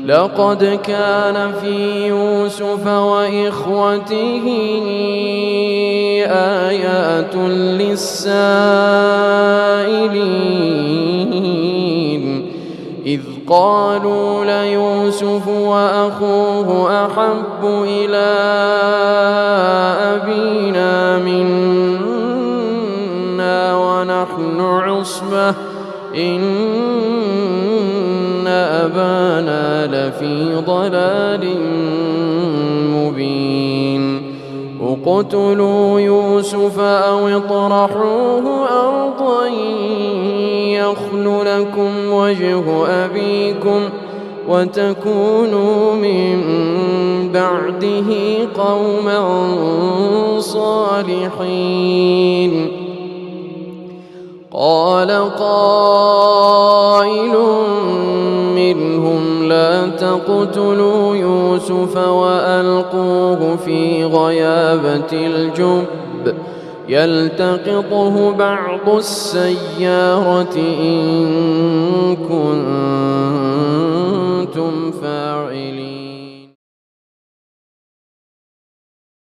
لقد كان في يوسف وإخوته آيات للسائلين إذ قالوا ليوسف وأخوه أحب إلى أبينا منا ونحن عصبة إن أبانا لفي ضلال مبين اقتلوا يوسف أو اطرحوه أرضا يخل لكم وجه أبيكم وتكونوا من بعده قوما صالحين. قال قائل منهم لا تقتلوا يوسف وألقوه في غيابة الجب يلتقطه بعض السيارة إن كنتم فاعلين.